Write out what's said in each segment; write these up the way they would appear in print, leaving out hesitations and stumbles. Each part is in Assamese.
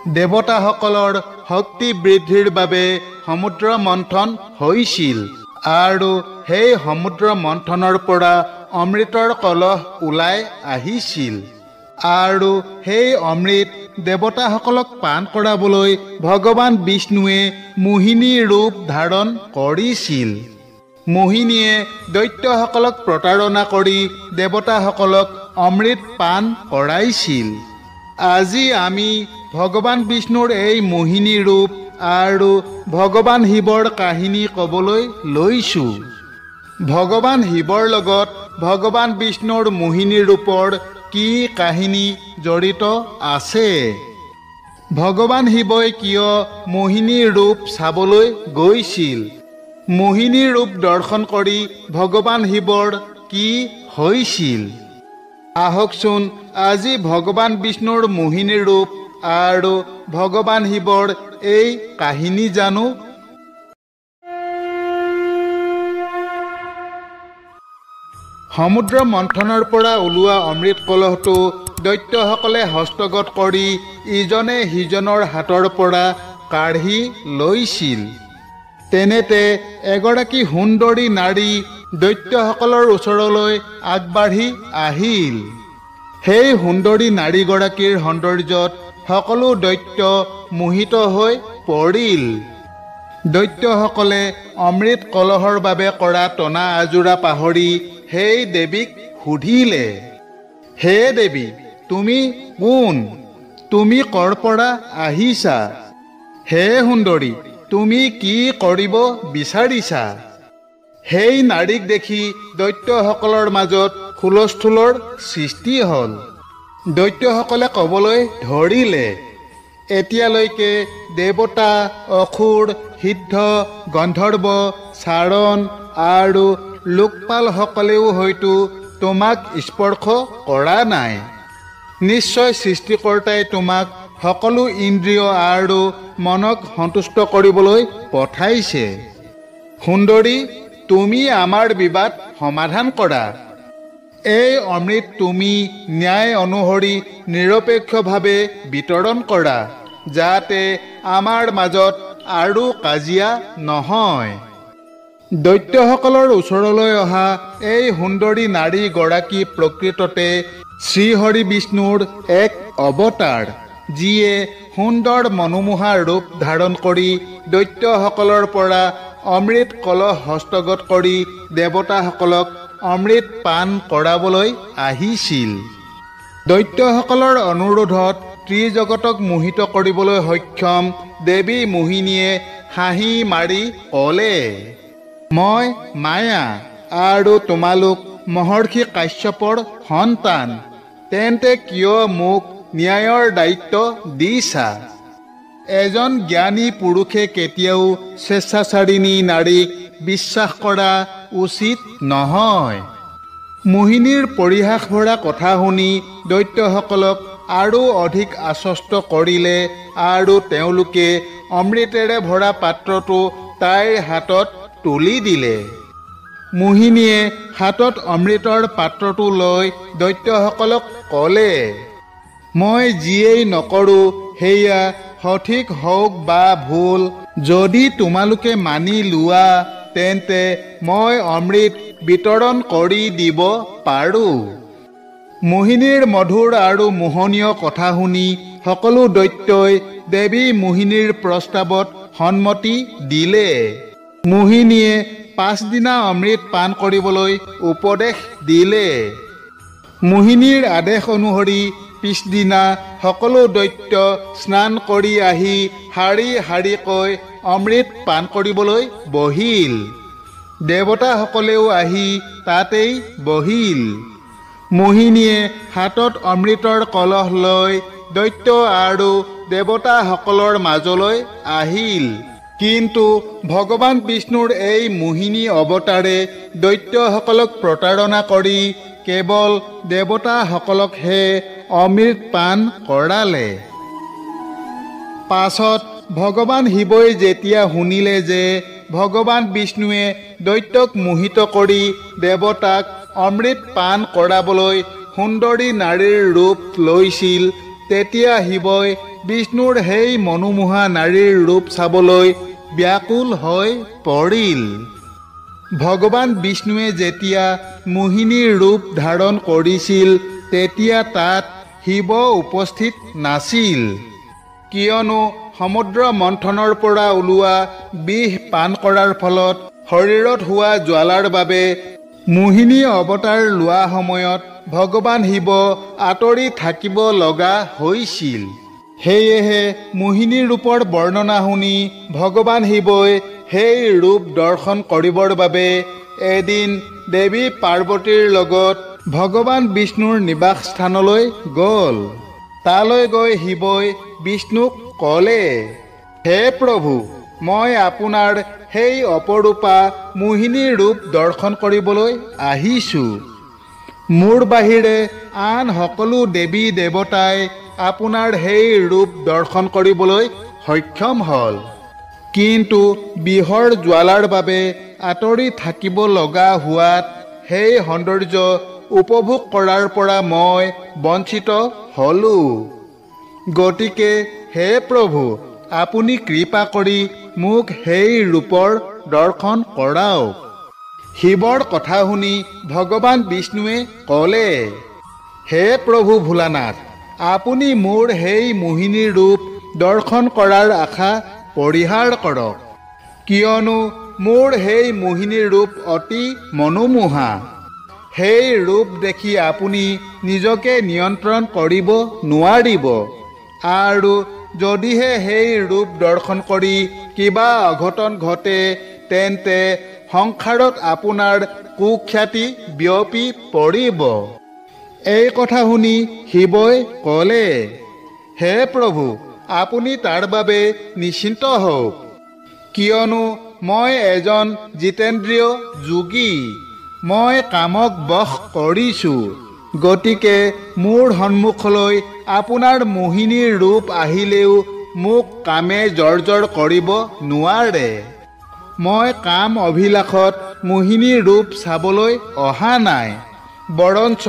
দেৱতাসকলৰ শক্তি বৃদ্ধিৰ বাবে সমুদ্ৰ মন্থন হৈছিল আৰু সেই সমুদ্ৰ মন্থনৰ পৰা অমৃতৰ কলহ ওলাই আহিছিল আৰু সেই অমৃত দেৱতাসকলক পান কৰাবলৈ ভগৱান বিষ্ণুৱে মোহিনী ৰূপ ধাৰণ কৰিছিল। মোহিনীয়ে দৈত্যসকলক প্ৰতাৰণা কৰি দেৱতাসকলক অমৃত পান কৰাইছিল। আজি আমি ভগৱান বিষ্ণুৰ এই মোহিনী ৰূপ আৰু ভগৱান শিৱৰ কাহিনী ক'বলৈ লৈছোঁ। ভগৱান শিৱৰ লগত ভগৱান বিষ্ণুৰ মোহিনী ৰূপৰ কি কাহিনী জড়িত আছে? ভগৱান শিৱই কিয় মোহিনী ৰূপ চাবলৈ গৈছিল? মোহিনী ৰূপ দৰ্শন কৰি ভগৱান শিৱৰ কি হৈছিল? আহকচোন আজি ভগৱান বিষ্ণুৰ মোহিনী ৰূপ আৰু ভগৱান শিৱৰ এই কাহিনী জানো। সমুদ্ৰ মন্থনৰ পৰা ওলোৱা অমৃত কলহটো দৈত্যসকলে হস্তগত কৰি ইজনে সিজনৰ হাতৰ পৰা কাঢ়ি লৈছিল। তেনেতে এগৰাকী সুন্দৰী নাৰী দৈত্যসকলৰ ওচৰলৈ আগবাঢ়ি আহিল। সেই সুন্দৰী নাৰীগৰাকীৰ সৌন্দৰ্যত সকলো দৈত্য মোহিত হৈ পৰিল। দৈত্যসকলে অমৃত কলহৰ বাবে কৰা টনা আজোৰা পাহৰি সেই দেৱীক সুধিলে, হে দেৱী, তুমি কোন? তুমি ক'ৰ পৰা আহিছা? হে সুন্দৰী, তুমি কি কৰিব বিচাৰিছা? সেই নাৰীক দেখি দৈত্যসকলৰ মাজত হুলস্থুলৰ সৃষ্টি হ'ল। দৈত্যসকলে ক'বলৈ ধৰিলে, এতিয়ালৈকে দেৱতা, অসুৰ, সিদ্ধ, গন্ধৰ্ব, চাৰণ আৰু লোকপালসকলেও হয়তো তোমাক স্পৰ্শ কৰা নাই। নিশ্চয় সৃষ্টিকৰ্তাই তোমাক সকলো ইন্দ্ৰিয় আৰু মনক সন্তুষ্ট কৰিবলৈ পঠাইছে। সুন্দৰী, তুমি আমাৰ বিবাদ সমাধান কৰা। এই অমৃত তুমি ন্যায় অনুসৰি নিৰপেক্ষভাৱে বিতৰণ কৰা, যাতে আমাৰ মাজত আৰু কাজিয়া নহয়। দৈত্যসকলৰ ওচৰলৈ অহা এই সুন্দৰী নাৰীগৰাকী প্ৰকৃততে শ্ৰীহৰি বিষ্ণুৰ এক অৱতাৰ, যিয়ে সুন্দৰ মনোমোহা ৰূপ ধাৰণ কৰি দৈত্যসকলৰ পৰা অমৃত কলহ হস্তগত কৰি দেৱতাসকলক অমৃত পান কৰাবলৈ আহিছিল। দৈত্যসকলৰ অনুৰোধত ত্ৰিজগতক মোহিত কৰিবলৈ সক্ষম দেৱী মোহিনীয়ে হাঁহি মাৰি ক'লে, মই মায়া আৰু তোমালোক মহৰ্ষি কাশ্যপৰ সন্তান, তেন্তে কিয় মোক ন্যায়ৰ দায়িত্ব দিছা? এজন জ্ঞানী পুৰুষে কেতিয়াও স্বেচ্ছাচাৰিণী নাৰীক বিশ্বাস কৰা উচিত নহয়। মোহিনীৰ পৰিহাস ভৰা কথা শুনি দৈত্যসকলক আৰু অধিক আশ্বস্ত কৰিলে আৰু তেওঁলোকে অমৃতেৰে ভৰা পাত্ৰটো তাইৰ হাতত তুলি দিলে। মোহিনীয়ে হাতত অমৃতৰ পাত্ৰটো লৈ দৈত্যসকলক ক'লে, মই যিয়েই নকৰোঁ সেয়া সঠিক হওক বা ভুল, যদি তোমালোকে মানি লোৱা তেন্তে মই অমৃত বিতৰণ কৰি দিব পাৰোঁ। মোহিনীৰ মধুৰ আৰু মোহনীয় কথা শুনি সকলো দৈত্যই দেৱী মোহিনীৰ প্ৰস্তাৱত সন্মতি দিলে। মোহিনীয়ে 5 দিনা অমৃত পান কৰিবলৈ উপদেশ দিলে। মোহিনীৰ আদেশ অনুসৰি পিছদিনা সকলো দৈত্য স্নান কৰি আহি শাৰী শাৰীকৈ অমৃত পান কৰিবলৈ বহিল। দেৱতাসকলেও আহি তাতেই বহিল। মোহিনীয়ে হাতত অমৃতৰ কলহ লৈ দৈত্য আৰু দেৱতাসকলৰ মাজলৈ আহিল। কিন্তু ভগৱান বিষ্ণুৰ এই মোহিনী অৱতাৰে দৈত্যসকলক প্ৰতাৰণা কৰি কেৱল দেৱতাসকলকহে অমৃত পান কৰালে। পাছত ভগৱান শিৱই যেতিয়া শুনিলে যে ভগৱান বিষ্ণুৱে দৈত্যক মোহিত কৰি দেৱতাক অমৃত পান কৰাবলৈ সুন্দৰী নাৰীৰ ৰূপ লৈছিল, তেতিয়া শিৱই বিষ্ণুৰ সেই মনোমোহা নাৰীৰ ৰূপ চাবলৈ ব্যাকুল হৈ পৰিল। ভগৱান বিষ্ণুৱে যেতিয়া মোহিনীৰ ৰূপ ধাৰণ কৰিছিল তেতিয়া তাত শিৱ উপস্থিত নাছিল, কিয়নো সমুদ্ৰ মন্থনৰ পৰা ওলোৱা বিষ পান কৰাৰ ফলত শৰীৰত হোৱা জ্বালাৰ বাবে মোহিনী অৱতাৰ লোৱা সময়ত ভগৱান শিৱ আঁতৰি থাকিব লগা হৈছিল। সেয়েহে মোহিনী ৰূপৰ বৰ্ণনা শুনি ভগৱান শিৱই সেই ৰূপ দৰ্শন কৰিবৰ বাবে এদিন দেৱী পাৰ্বতীৰ লগত ভগৱান বিষ্ণুৰ নিবাস স্থানলৈ গ'ল। তালৈ গৈ শিৱই বিষ্ণুক ক'লে, হে প্ৰভু, মই আপোনাৰ সেই অপৰূপা মোহিনীৰ ৰূপ দৰ্শন কৰিবলৈ আহিছোঁ। মোৰ বাহিৰে আন সকলো দেৱী দেৱতাই আপোনাৰ সেই ৰূপ দৰ্শন কৰিবলৈ সক্ষম হ'ল, কিন্তু বিষৰ জ্বালাৰ বাবে আঁতৰি থাকিব লগা হোৱাত সেই সৌন্দৰ্য উপভোগ কৰাৰ পৰা মই বঞ্চিত হ'লোঁ। গতিকে হে প্ৰভু, আপুনি কৃপা কৰি মোক সেই ৰূপৰ দৰ্শন কৰাওক। শিৱৰ কথা শুনি ভগৱান বিষ্ণুৱে ক'লে, হে প্ৰভু ভোলানাথ, আপুনি মোৰ সেই মোহিনীৰ ৰূপ দৰ্শন কৰাৰ আশা পৰিহাৰ কৰক, কিয়নো মোৰ সেই মোহিনীৰ ৰূপ অতি মনোমোহা। সেই ৰূপ দেখি আপুনি নিজকে নিয়ন্ত্ৰণ কৰিব নোৱাৰিব, আৰু যদিহে সেই ৰূপ দৰ্শন কৰি কিবা অঘটন ঘটে তেন্তে সংসাৰত আপোনাৰ কুখ্যাতি বিয়পি পৰিব। এই কথা শুনি শিৱই ক'লে, হে প্ৰভু, আপুনি তাৰ বাবে নিশ্চিন্ত হওক, কিয়নো মই এজন জিতেন্দ্ৰিয় যোগী। মই কামক বশ কৰিছোঁ, গতিকে মোৰ সন্মুখলৈ আপোনাৰ মোহিনীৰ ৰূপ আহিলেও মোক কামে জৰ্জৰ কৰিব নোৱাৰে। মই কাম অভিলাষত মোহিনীৰ ৰূপ চাবলৈ অহা নাই, বৰঞ্চ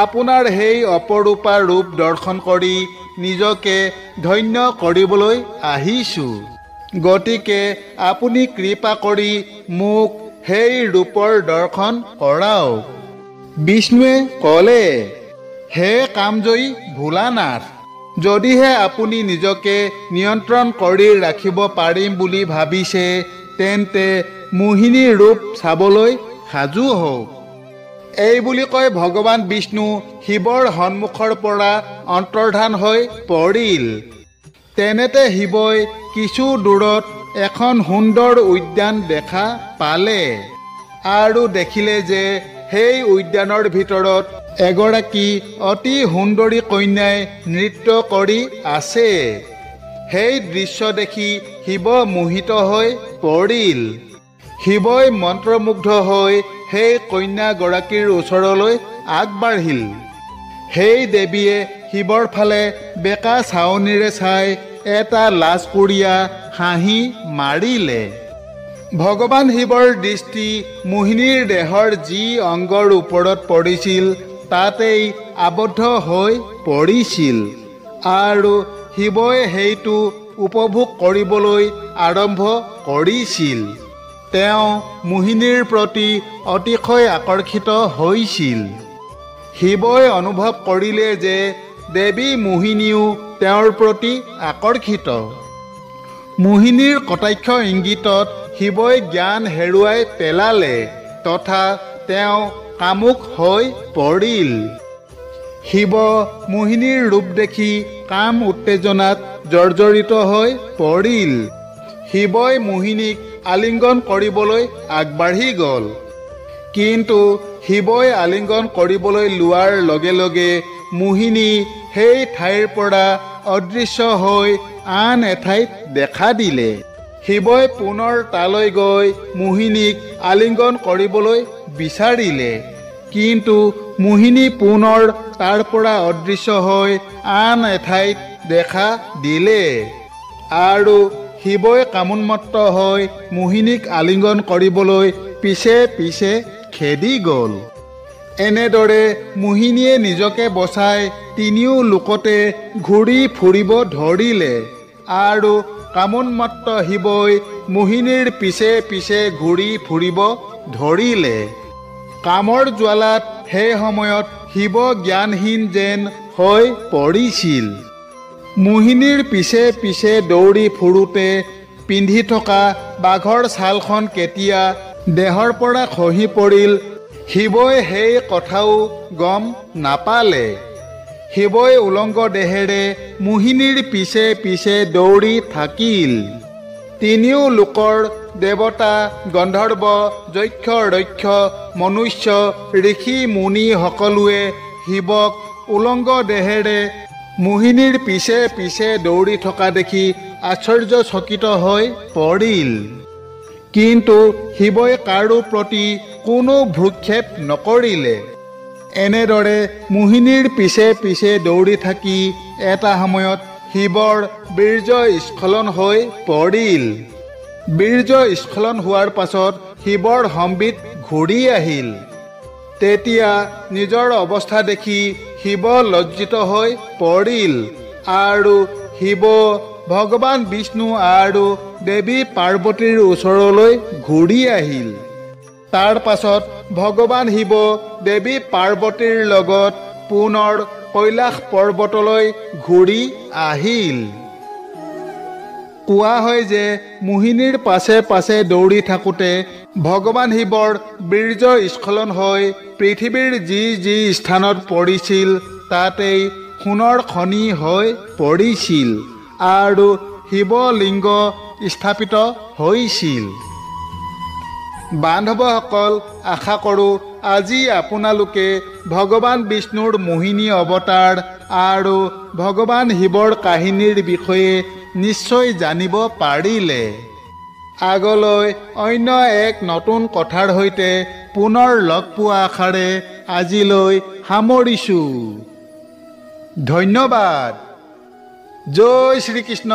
আপোনাৰ সেই অপৰূপা ৰূপ দৰ্শন কৰি নিজকে ধন্য কৰিবলৈ আহিছোঁ। গতিকে আপুনি কৃপা কৰি মোক সেই ৰূপৰ দৰ্শন কৰাওক। বিষ্ণুৱে ক'লে, হে কামজয়ী ভোলানাথ, যদিহে আপুনি নিজকে নিয়ন্ত্ৰণ কৰি ৰাখিব পাৰিম বুলি ভাবিছে তেন্তে মোহিনীৰ ৰূপ চাবলৈ সাজু হওক। এই বুলি কৈ ভগৱান বিষ্ণু শিৱৰ সন্মুখৰ পৰা অন্তৰ্ধান হৈ পৰিল। তেনেতে শিৱই কিছু দূৰত এখন সুন্দৰ উদ্যান দেখা পালে, আৰু দেখিলে যে সেই উদ্যানৰ ভিতৰত এগৰাকী অতি সুন্দৰী কন্যাই নৃত্য কৰি আছে। সেই দৃশ্য দেখি শিৱ মোহিত হৈ পৰিল। শিৱই মন্ত্ৰমুগ্ধ হৈ সেই কন্যাগৰাকীৰ ওচৰলৈ আগবাঢ়িল। সেই দেৱীয়ে শিৱৰ ফালে বেকা চাৱনিৰে চাই এটা লাজকুৰীয়া হাঁহি মাৰিলে। ভগৱান শিৱৰ দৃষ্টি মোহিনীৰ দেহৰ যি অংগৰ ওপৰত পৰিছিল তাতেই আবদ্ধ হৈ পৰিছিল, আৰু শিৱই সেইটো উপভোগ কৰিবলৈ আৰম্ভ কৰিছিল। তেওঁ মোহিনীৰ প্ৰতি অতিশয় আকৰ্ষিত হৈছিল। শিৱই অনুভৱ কৰিলে যে দেৱী মোহিনীও তেওঁৰ প্ৰতি আকৰ্ষিত। মোহিনীৰ কটাক্ষ ইংগিতত শিৱই জ্ঞান হেৰুৱাই পেলালে তথা তেওঁ কামুক হৈ পৰিল। শিৱ মোহিনীৰ ৰূপ দেখি কাম উত্তেজনাত জৰ্জৰিত হৈ পৰিল। শিৱই মোহিনীক আলিংগন কৰিবলৈ আগবাঢ়ি গ'ল, কিন্তু শিৱই আলিংগন কৰিবলৈ লোৱাৰ লগে লগে মোহিনী সেই ঠাইৰ পৰা অদৃশ্য হৈ আন এঠাইত দেখা দিলে। শিৱই পুনৰ তালৈ গৈ মোহিনীক আলিংগন কৰিবলৈ বিচাৰিলে, কিন্তু মোহিনী পুনৰ তাৰ পৰা অদৃশ্য হৈ আন এঠাইত দেখা দিলে, আৰু শিৱই কামোন্মত্ত হৈ মোহিনীক আলিংগন কৰিবলৈ পিছে পিছে খেদি গ'ল। এনেদৰে মোহিনীয়ে নিজকে বচাই তিনিও লোকতে ঘূৰি ফুৰিব ধৰিলে আৰু কামোন্মত্ত শিৱই মোহিনীৰ পিছে পিছে ঘূৰি ফুৰিব ধৰিলে। কামৰ জ্বালাত সেই সময়ত শিৱ জ্ঞানহীন যেন হৈ পৰিছিল। মোহিনীৰ পিছে পিছে দৌৰি ফুৰোতে পিন্ধি থকা বাঘৰ ছালখন কেতিয়া দেহৰ পৰা খহি পৰিল শিৱই সেই কথাও গম নাপালে। শিৱই উলংগ দেহেৰে মোহিনীৰ পিছে পিছে দৌৰি থাকিল। তিনিও লোকৰ দেৱতা গন্ধৰ্ব যক্ষ ৰক্ষ মনুষ্য ঋষি মুনি সকলোৱে শিৱক উলংগ দেহেৰে মোহিনীৰ পিছে পিছে দৌৰি থকা দেখি আশ্চৰ্যচকিত হৈ পৰিল। কিন্তু শিৱই কাৰো প্ৰতি কোনো ভ্ৰূক্ষেপ নকৰিলে। এনেদৰে মোহিনীৰ পিছে পিছে দৌৰি থাকি এটা সময়ত শিৱৰ বীৰ্য স্খলন হৈ পৰিল। বীৰ্য স্খলন হোৱাৰ পাছত শিৱৰ সম্বিত ঘূৰি আহিল। তেতিয়া নিজৰ অৱস্থা দেখি শিৱ লজ্জিত হৈ পৰিল আৰু শিৱ ভগৱান বিষ্ণু আৰু দেৱী পাৰ্বতীৰ ওচৰলৈ ঘূৰি আহিল। তাৰ পাছত ভগৱান শিৱ দেৱী পাৰ্বতীৰ লগত পুনৰ কৈলাশ পৰ্বতলৈ ঘূৰি আহিল। কোৱা হয় যে মোহিনীৰ পাছে পাছে দৌৰি থাকোঁতে ভগৱান শিৱৰ বীৰ্য স্খলন হৈ পৃথিৱীৰ যি যি স্থানত পৰিছিল তাতেই সোণৰ খনি হৈ পৰিছিল আৰু শিৱলিংগ স্থাপিত হৈছিল। বান্ধৱসকল, আশা কৰোঁ আজি আপোনালোকে ভগৱান বিষ্ণুৰ মোহিনী অৱতাৰ আৰু ভগৱান শিৱৰ কাহিনীৰ বিষয়ে নিশ্চয় জানিব পাৰিলে। আগলৈ অন্য এক নতুন কথাৰ সৈতে পুনৰ লগ পোৱা আশাৰে আজিলৈ সামৰিছোঁ। ধন্যবাদ। জয় শ্ৰীকৃষ্ণ।